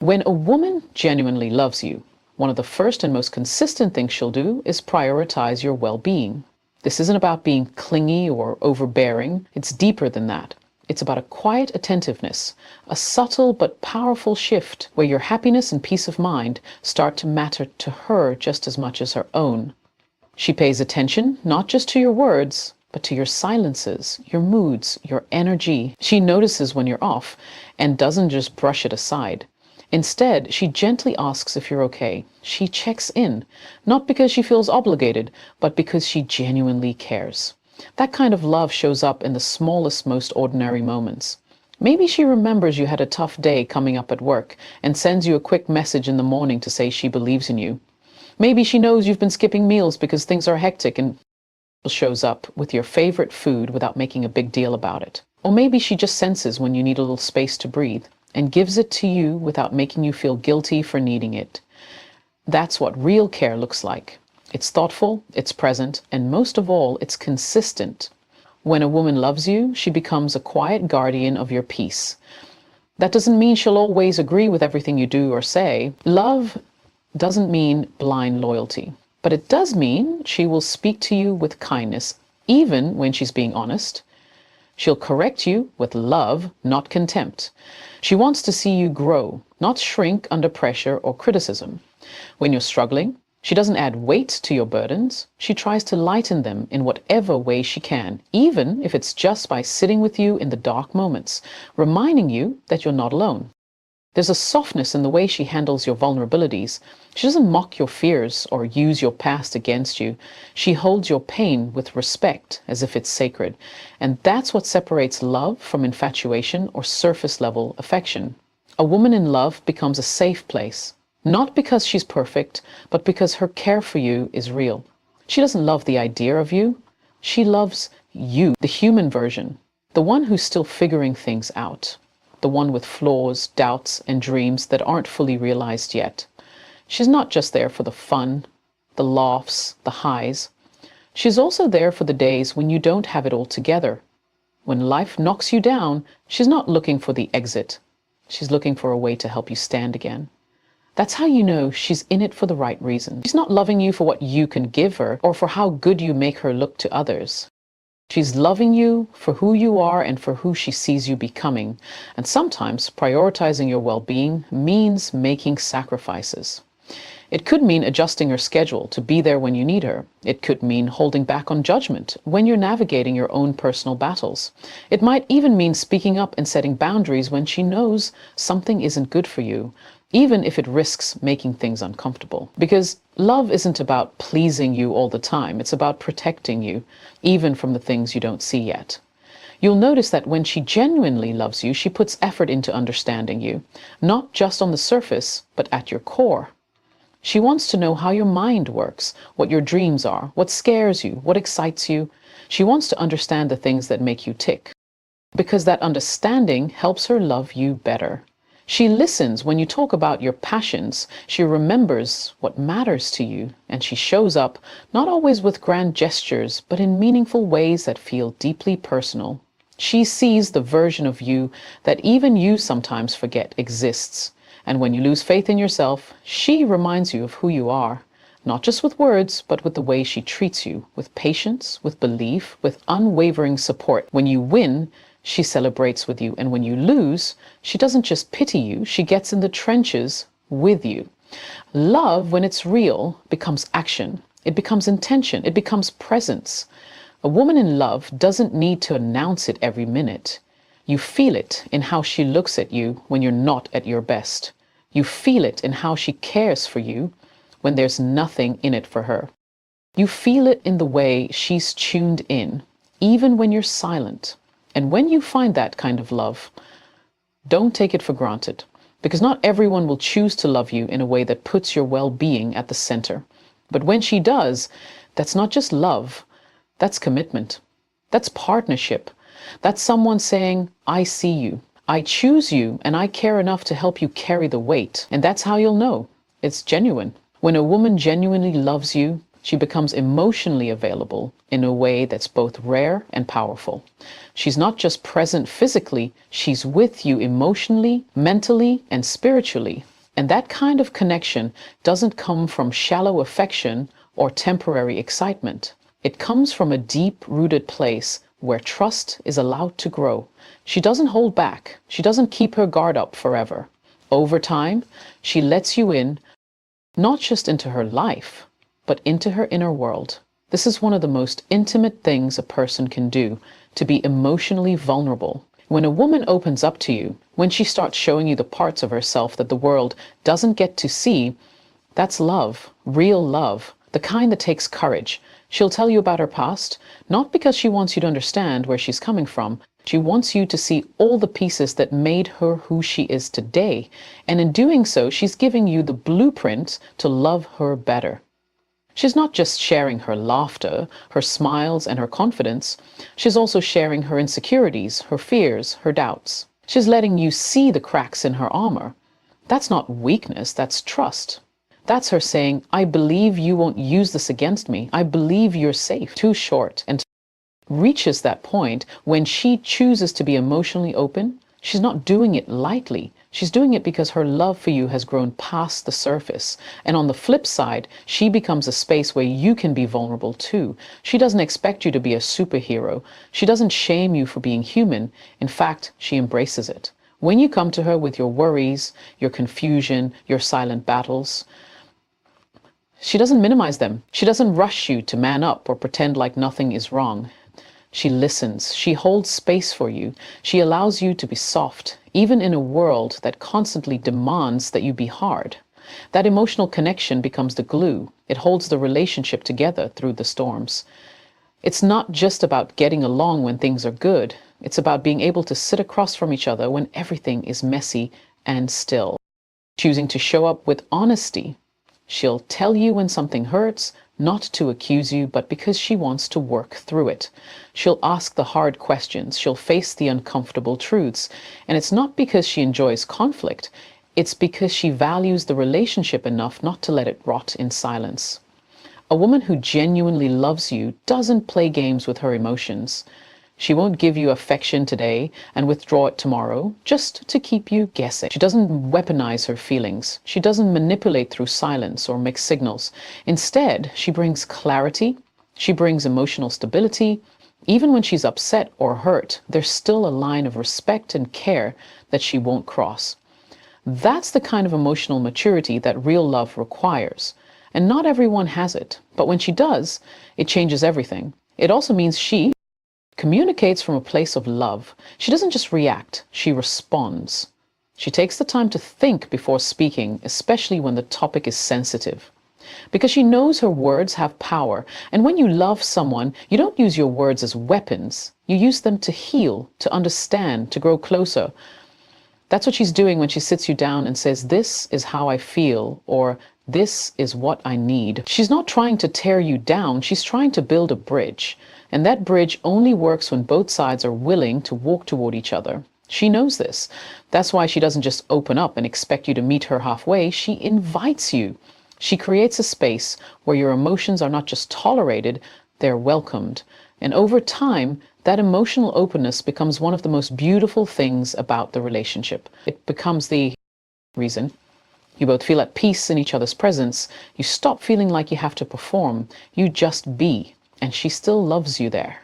When a woman genuinely loves you, one of the first and most consistent things she'll do is prioritize your well-being. This isn't about being clingy or overbearing. It's deeper than that. It's about a quiet attentiveness, a subtle but powerful shift where your happiness and peace of mind start to matter to her just as much as her own. She pays attention not just to your words, but to your silences, your moods, your energy. She notices when you're off and doesn't just brush it aside. Instead, she gently asks if you're okay. She checks in, not because she feels obligated, but because she genuinely cares. That kind of love shows up in the smallest, most ordinary moments. Maybe she remembers you had a tough day coming up at work and sends you a quick message in the morning to say she believes in you. Maybe she knows you've been skipping meals because things are hectic and shows up with your favorite food without making a big deal about it. Or maybe she just senses when you need a little space to breathe and gives it to you without making you feel guilty for needing it. That's what real care looks like. It's thoughtful, it's present, and most of all, it's consistent. When a woman loves you, she becomes a quiet guardian of your peace. That doesn't mean she'll always agree with everything you do or say. Love doesn't mean blind loyalty, but it does mean she will speak to you with kindness, even when she's being honest. She'll correct you with love, not contempt. She wants to see you grow, not shrink under pressure or criticism. When you're struggling, she doesn't add weight to your burdens. She tries to lighten them in whatever way she can, even if it's just by sitting with you in the dark moments, reminding you that you're not alone. There's a softness in the way she handles your vulnerabilities. She doesn't mock your fears or use your past against you. She holds your pain with respect, as if it's sacred. And that's what separates love from infatuation or surface-level affection. A woman in love becomes a safe place, not because she's perfect, but because her care for you is real. She doesn't love the idea of you. She loves you, the human version, the one who's still figuring things out. The one with flaws, doubts, and dreams that aren't fully realized yet. She's not just there for the fun, the laughs, the highs. She's also there for the days when you don't have it all together. When life knocks you down, she's not looking for the exit. She's looking for a way to help you stand again. That's how you know she's in it for the right reason. She's not loving you for what you can give her or for how good you make her look to others. She's loving you for who you are and for who she sees you becoming. And sometimes prioritizing your well-being means making sacrifices. It could mean adjusting her schedule to be there when you need her. It could mean holding back on judgment when you're navigating your own personal battles. It might even mean speaking up and setting boundaries when she knows something isn't good for you, even if it risks making things uncomfortable. Because love isn't about pleasing you all the time. It's about protecting you, even from the things you don't see yet. You'll notice that when she genuinely loves you, she puts effort into understanding you, not just on the surface, but at your core. She wants to know how your mind works, what your dreams are, what scares you, what excites you. She wants to understand the things that make you tick, because that understanding helps her love you better. She listens when you talk about your passions. She remembers what matters to you, and she shows up not always with grand gestures, but in meaningful ways that feel deeply personal. She sees the version of you that even you sometimes forget exists. And when you lose faith in yourself, she reminds you of who you are, not just with words, but with the way she treats you, with patience, with belief, with unwavering support. When you win, she celebrates with you, and when you lose, she doesn't just pity you, she gets in the trenches with you. Love, when it's real, becomes action. It becomes intention. It becomes presence. A woman in love doesn't need to announce it every minute. You feel it in how she looks at you when you're not at your best. You feel it in how she cares for you when there's nothing in it for her. You feel it in the way she's tuned in, even when you're silent. And when you find that kind of love, don't take it for granted, because not everyone will choose to love you in a way that puts your well-being at the center. But when she does, that's not just love, that's commitment, that's partnership. That's someone saying, I see you, I choose you, and I care enough to help you carry the weight. And that's how you'll know it's genuine. When a woman genuinely loves you, she becomes emotionally available in a way that's both rare and powerful. She's not just present physically, she's with you emotionally, mentally, and spiritually. And that kind of connection doesn't come from shallow affection or temporary excitement. It comes from a deep-rooted place where trust is allowed to grow. She doesn't hold back. She doesn't keep her guard up forever. Over time, she lets you in, not just into her life, but into her inner world. This is one of the most intimate things a person can do, to be emotionally vulnerable. When a woman opens up to you, when she starts showing you the parts of herself that the world doesn't get to see, that's love, real love, the kind that takes courage. She'll tell you about her past, not because she wants you to understand where she's coming from. She wants you to see all the pieces that made her who she is today. And in doing so, she's giving you the blueprint to love her better. She's not just sharing her laughter, her smiles, and her confidence. She's also sharing her insecurities, her fears, her doubts. She's letting you see the cracks in her armor. That's not weakness, that's trust. That's her saying, I believe you won't use this against me. I believe you're safe. Too short. And reaches that point when she chooses to be emotionally open. She's not doing it lightly. She's doing it because her love for you has grown past the surface. And on the flip side, she becomes a space where you can be vulnerable too. She doesn't expect you to be a superhero. She doesn't shame you for being human. In fact, she embraces it. When you come to her with your worries, your confusion, your silent battles, she doesn't minimize them. She doesn't rush you to man up or pretend like nothing is wrong. She listens. She holds space for you. She allows you to be soft, even in a world that constantly demands that you be hard. That emotional connection becomes the glue. It holds the relationship together through the storms. It's not just about getting along when things are good. It's about being able to sit across from each other when everything is messy and still. Choosing to show up with honesty. She'll tell you when something hurts, not to accuse you, but because she wants to work through it. She'll ask the hard questions. She'll face the uncomfortable truths. And it's not because she enjoys conflict. It's because she values the relationship enough not to let it rot in silence. A woman who genuinely loves you doesn't play games with her emotions. She won't give you affection today and withdraw it tomorrow, just to keep you guessing. She doesn't weaponize her feelings. She doesn't manipulate through silence or mixed signals. Instead, she brings clarity. She brings emotional stability. Even when she's upset or hurt, there's still a line of respect and care that she won't cross. That's the kind of emotional maturity that real love requires. And not everyone has it. But when she does, it changes everything. It also means she communicates from a place of love. She doesn't just react, she responds. She takes the time to think before speaking, especially when the topic is sensitive. Because she knows her words have power. And when you love someone, you don't use your words as weapons. You use them to heal, to understand, to grow closer. That's what she's doing when she sits you down and says, this is how I feel, or this is what I need. She's not trying to tear you down, she's trying to build a bridge. And that bridge only works when both sides are willing to walk toward each other. She knows this. That's why she doesn't just open up and expect you to meet her halfway. She invites you. She creates a space where your emotions are not just tolerated, they're welcomed. And over time, that emotional openness becomes one of the most beautiful things about the relationship. It becomes the reason you both feel at peace in each other's presence. You stop feeling like you have to perform. You just be. And she still loves you there.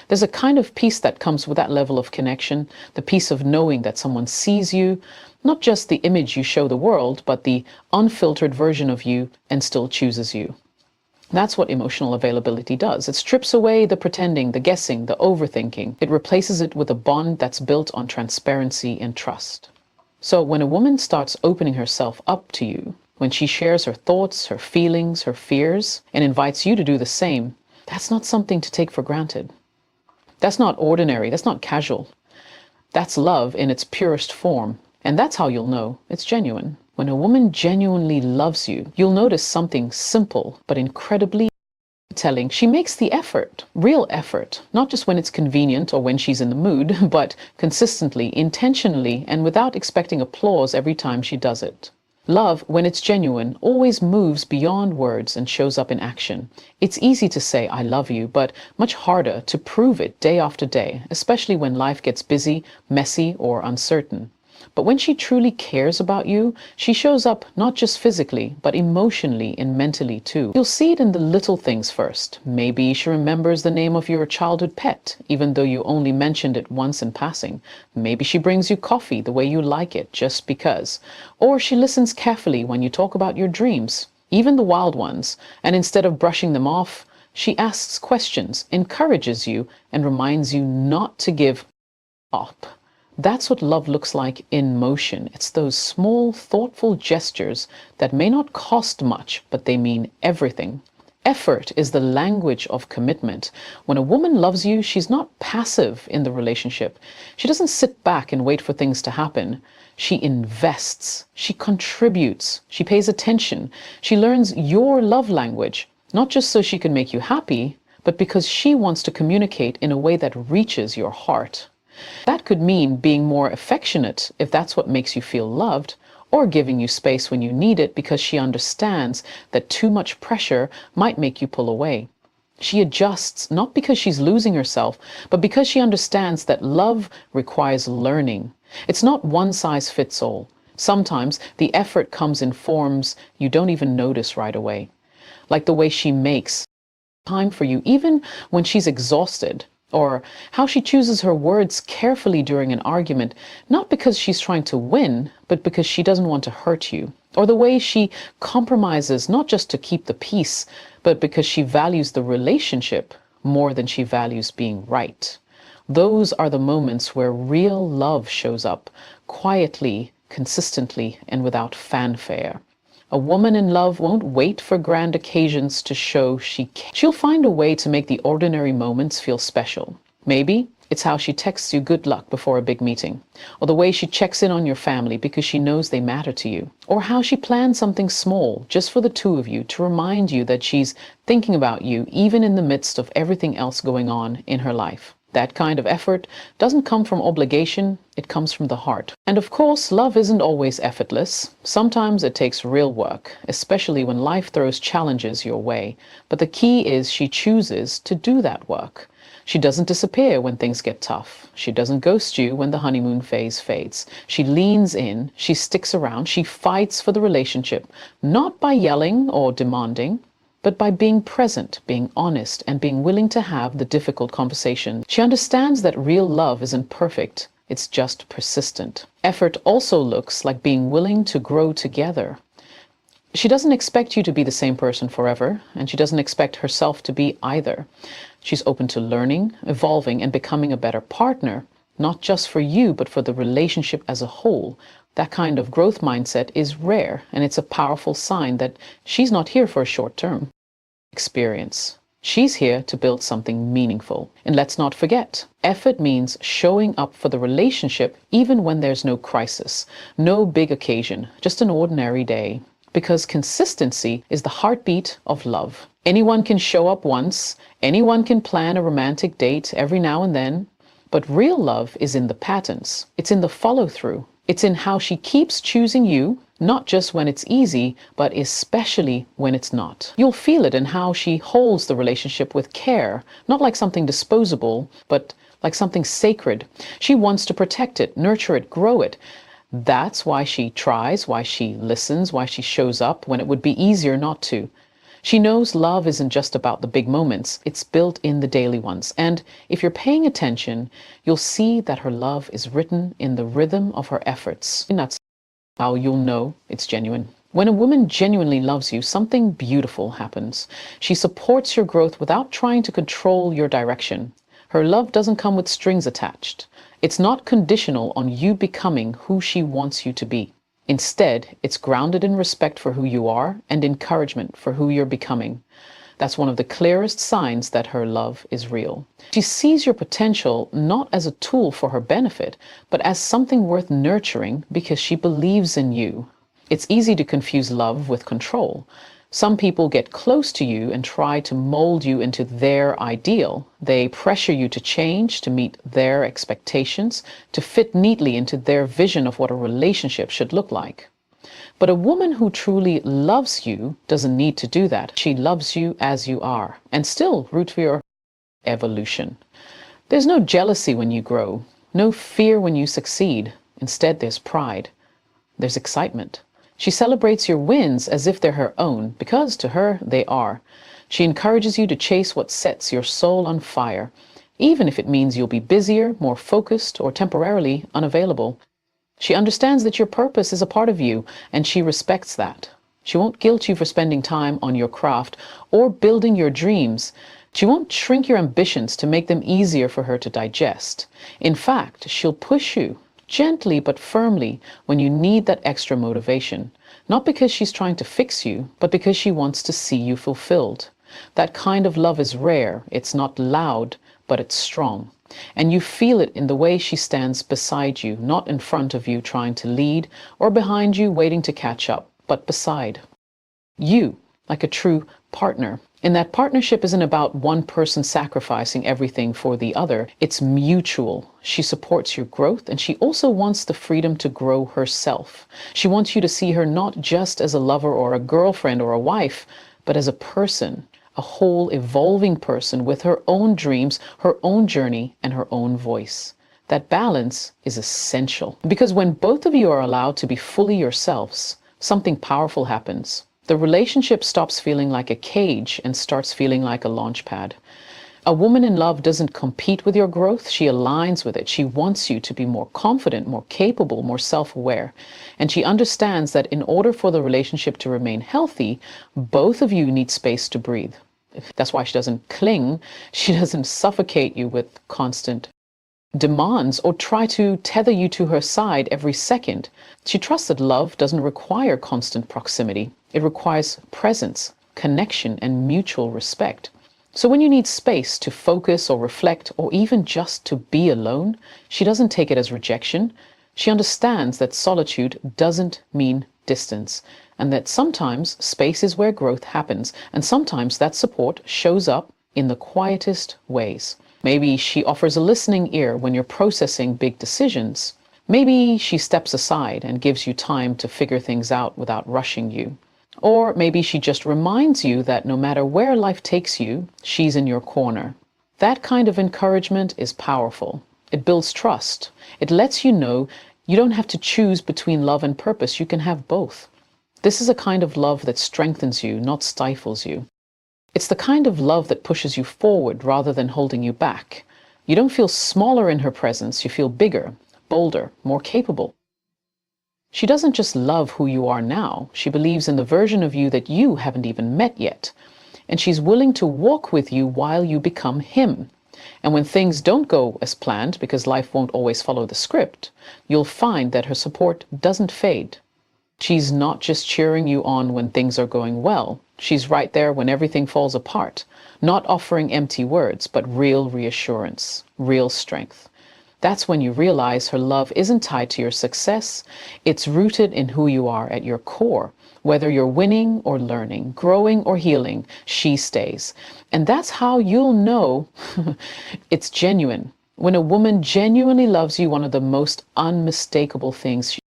There's a kind of peace that comes with that level of connection, the peace of knowing that someone sees you, not just the image you show the world, but the unfiltered version of you and still chooses you. That's what emotional availability does. It strips away the pretending, the guessing, the overthinking. It replaces it with a bond that's built on transparency and trust. So when a woman starts opening herself up to you, when she shares her thoughts, her feelings, her fears, and invites you to do the same, that's not something to take for granted. That's not ordinary. That's not casual. That's love in its purest form. And that's how you'll know it's genuine. When a woman genuinely loves you, you'll notice something simple but incredibly telling. She makes the effort, real effort, not just when it's convenient or when she's in the mood, but consistently, intentionally, and without expecting applause every time she does it. Love, when it's genuine, always moves beyond words and shows up in action. It's easy to say, I love you, but much harder to prove it day after day, especially when life gets busy, messy, or uncertain. But when she truly cares about you, she shows up not just physically, but emotionally and mentally too. You'll see it in the little things first. Maybe she remembers the name of your childhood pet, even though you only mentioned it once in passing. Maybe she brings you coffee the way you like it, just because. Or she listens carefully when you talk about your dreams, even the wild ones, and instead of brushing them off, she asks questions, encourages you, and reminds you not to give up. That's what love looks like in motion. It's those small, thoughtful gestures that may not cost much, but they mean everything. Effort is the language of commitment. When a woman loves you, she's not passive in the relationship. She doesn't sit back and wait for things to happen. She invests, she contributes, she pays attention. She learns your love language, not just so she can make you happy, but because she wants to communicate in a way that reaches your heart. That could mean being more affectionate if that's what makes you feel loved, or giving you space when you need it because she understands that too much pressure might make you pull away. She adjusts not because she's losing herself, but because she understands that love requires learning. It's not one size fits all. Sometimes the effort comes in forms you don't even notice right away, like the way she makes time for you even when she's exhausted, or how she chooses her words carefully during an argument, not because she's trying to win, but because she doesn't want to hurt you, or the way she compromises not just to keep the peace, but because she values the relationship more than she values being right. Those are the moments where real love shows up, quietly, consistently, and without fanfare. A woman in love won't wait for grand occasions to show she cares. She'll find a way to make the ordinary moments feel special. Maybe it's how she texts you good luck before a big meeting, or the way she checks in on your family because she knows they matter to you, or how she plans something small just for the two of you to remind you that she's thinking about you even in the midst of everything else going on in her life. That kind of effort doesn't come from obligation, it comes from the heart. And of course, love isn't always effortless. Sometimes it takes real work, especially when life throws challenges your way. But the key is she chooses to do that work. She doesn't disappear when things get tough. She doesn't ghost you when the honeymoon phase fades. She leans in, she sticks around, she fights for the relationship, not by yelling or demanding, but by being present, being honest, and being willing to have the difficult conversation. She understands that real love isn't perfect, it's just persistent. Effort also looks like being willing to grow together. She doesn't expect you to be the same person forever, and she doesn't expect herself to be either. She's open to learning, evolving, and becoming a better partner, not just for you, but for the relationship as a whole. That kind of growth mindset is rare, and it's a powerful sign that she's not here for a short-term experience. She's here to build something meaningful. And let's not forget, effort means showing up for the relationship even when there's no crisis, no big occasion, just an ordinary day. Because consistency is the heartbeat of love. Anyone can show up once, anyone can plan a romantic date every now and then, but real love is in the patterns. It's in the follow-through. It's in how she keeps choosing you, not just when it's easy, but especially when it's not. You'll feel it in how she holds the relationship with care, not like something disposable, but like something sacred. She wants to protect it, nurture it, grow it. That's why she tries, why she listens, why she shows up when it would be easier not to. She knows love isn't just about the big moments, it's built in the daily ones. And if you're paying attention, you'll see that her love is written in the rhythm of her efforts. And that's how you'll know it's genuine. When a woman genuinely loves you, something beautiful happens. She supports your growth without trying to control your direction. Her love doesn't come with strings attached. It's not conditional on you becoming who she wants you to be. Instead, it's grounded in respect for who you are and encouragement for who you're becoming. That's one of the clearest signs that her love is real. She sees your potential not as a tool for her benefit, but as something worth nurturing because she believes in you. It's easy to confuse love with control. Some people get close to you and try to mold you into their ideal. They pressure you to change, to meet their expectations, to fit neatly into their vision of what a relationship should look like. But a woman who truly loves you doesn't need to do that. She loves you as you are and still root for your evolution. There's no jealousy when you grow, no fear when you succeed, Instead, there's pride. There's excitement. She celebrates your wins as if they're her own, because to her they are. She encourages you to chase what sets your soul on fire, even if it means you'll be busier, more focused, or temporarily unavailable. She understands that your purpose is a part of you, and she respects that. She won't guilt you for spending time on your craft or building your dreams. She won't shrink your ambitions to make them easier for her to digest. In fact, she'll push you gently but firmly when you need that extra motivation, not because she's trying to fix you, but because she wants to see you fulfilled. That kind of love is rare. It's not loud, but it's strong. And you feel it in the way she stands beside you, not in front of you trying to lead, or behind you waiting to catch up, but beside you, like a true partner. And that partnership isn't about one person sacrificing everything for the other. It's mutual. She supports your growth, and she also wants the freedom to grow herself. She wants you to see her not just as a lover or a girlfriend or a wife, but as a person, a whole evolving person with her own dreams, her own journey, and her own voice. That balance is essential, because when both of you are allowed to be fully yourselves, something powerful happens. The relationship stops feeling like a cage and starts feeling like a launch pad. A woman in love doesn't compete with your growth, she aligns with it. She wants you to be more confident, more capable, more self-aware. And she understands that in order for the relationship to remain healthy, both of you need space to breathe. That's why she doesn't cling. She doesn't suffocate you with constant demands or try to tether you to her side every second. She trusts that love doesn't require constant proximity. It requires presence, connection, and mutual respect. So when you need space to focus or reflect or even just to be alone, she doesn't take it as rejection. She understands that solitude doesn't mean distance, and that sometimes space is where growth happens, and sometimes that support shows up in the quietest ways. Maybe she offers a listening ear when you're processing big decisions. Maybe she steps aside and gives you time to figure things out without rushing you. Or maybe she just reminds you that no matter where life takes you, she's in your corner. That kind of encouragement is powerful. It builds trust. It lets you know you don't have to choose between love and purpose. You can have both. This is a kind of love that strengthens you, not stifles you. It's the kind of love that pushes you forward rather than holding you back. You don't feel smaller in her presence, you feel bigger, bolder, more capable. She doesn't just love who you are now, she believes in the version of you that you haven't even met yet. And she's willing to walk with you while you become him. And when things don't go as planned, because life won't always follow the script, you'll find that her support doesn't fade. She's not just cheering you on when things are going well. She's right there when everything falls apart, not offering empty words, but real reassurance, real strength. That's when you realize her love isn't tied to your success. It's rooted in who you are at your core. Whether you're winning or learning, growing or healing, she stays. And that's how you'll know it's genuine. When a woman genuinely loves you, one of the most unmistakable things she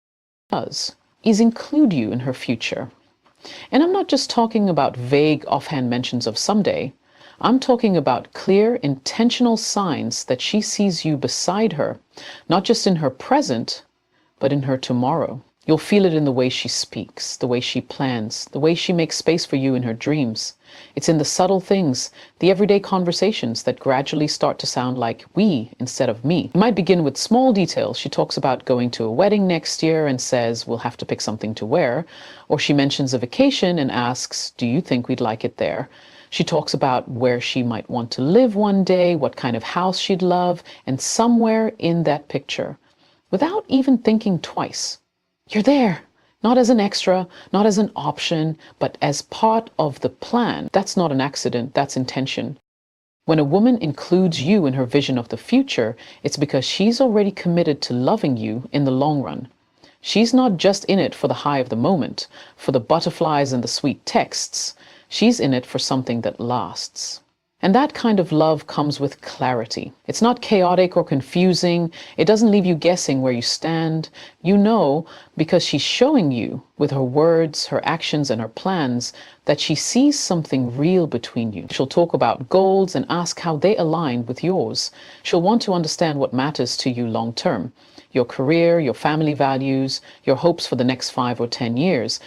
does is include you in her future. And I'm not just talking about vague offhand mentions of someday. I'm talking about clear, intentional signs that she sees you beside her, not just in her present, but in her tomorrow. You'll feel it in the way she speaks, the way she plans, the way she makes space for you in her dreams. It's in the subtle things, the everyday conversations that gradually start to sound like we instead of me. It might begin with small details. She talks about going to a wedding next year and says, we'll have to pick something to wear. Or she mentions a vacation and asks, do you think we'd like it there? She talks about where she might want to live one day, what kind of house she'd love, and somewhere in that picture, without even thinking twice, you're there. Not as an extra, not as an option, but as part of the plan. That's not an accident, that's intention. When a woman includes you in her vision of the future, it's because she's already committed to loving you in the long run. She's not just in it for the high of the moment, for the butterflies and the sweet texts. She's in it for something that lasts. And that kind of love comes with clarity. It's not chaotic or confusing. It doesn't leave you guessing where you stand. You know, because she's showing you with her words, her actions, and her plans that she sees something real between you. She'll talk about goals and ask how they align with yours. She'll want to understand what matters to you long term, your career, your family values, your hopes for the next 5 or 10 years.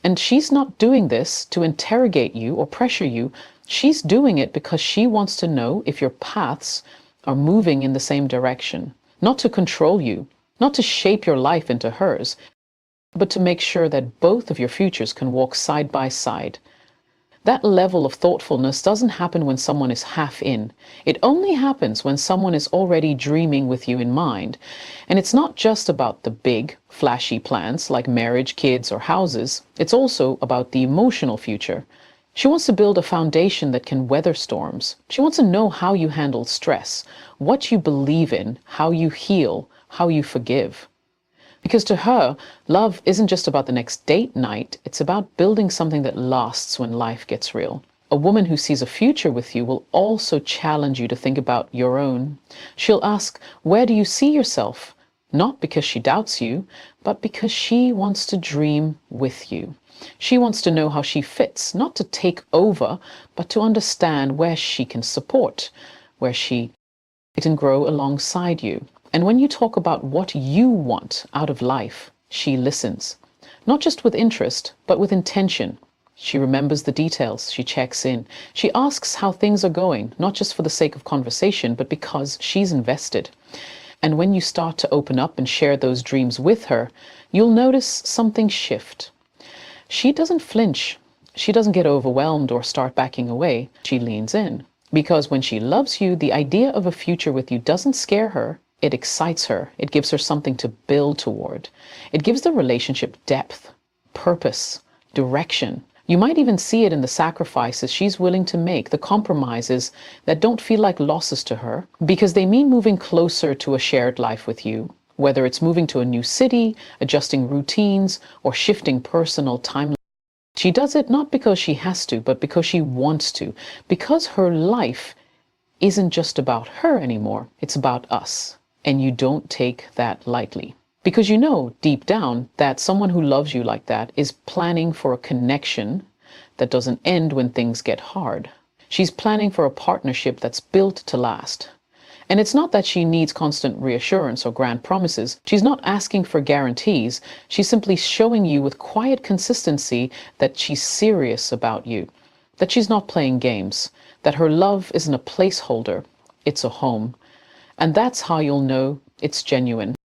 And she's not doing this to interrogate you or pressure you. She's doing it because she wants to know if your paths are moving in the same direction, not to control you, not to shape your life into hers, but to make sure that both of your futures can walk side by side. That level of thoughtfulness doesn't happen when someone is half in. It only happens when someone is already dreaming with you in mind. And it's not just about the big, flashy plans like marriage, kids, or houses. It's also about the emotional future. She wants to build a foundation that can weather storms. She wants to know how you handle stress, what you believe in, how you heal, how you forgive. Because to her, love isn't just about the next date night, it's about building something that lasts when life gets real. A woman who sees a future with you will also challenge you to think about your own. She'll ask, where do you see yourself? Not because she doubts you, but because she wants to dream with you. She wants to know how she fits, not to take over, but to understand where she can support, where she can grow alongside you. And when you talk about what you want out of life, she listens, not just with interest, but with intention. She remembers the details, she checks in, she asks how things are going, not just for the sake of conversation, but because she's invested. And when you start to open up and share those dreams with her, you'll notice something shift. She doesn't flinch. She doesn't get overwhelmed or start backing away. She leans in. Because when she loves you, the idea of a future with you doesn't scare her. It excites her. It gives her something to build toward. It gives the relationship depth, purpose, direction. You might even see it in the sacrifices she's willing to make, the compromises that don't feel like losses to her, because they mean moving closer to a shared life with you. Whether it's moving to a new city, adjusting routines, or shifting personal timelines. She does it not because she has to, but because she wants to, because her life isn't just about her anymore, it's about us. And you don't take that lightly. Because you know deep down that someone who loves you like that is planning for a connection that doesn't end when things get hard. She's planning for a partnership that's built to last. And it's not that she needs constant reassurance or grand promises. She's not asking for guarantees. She's simply showing you with quiet consistency that she's serious about you, that she's not playing games, that her love isn't a placeholder, it's a home. And that's how you'll know it's genuine.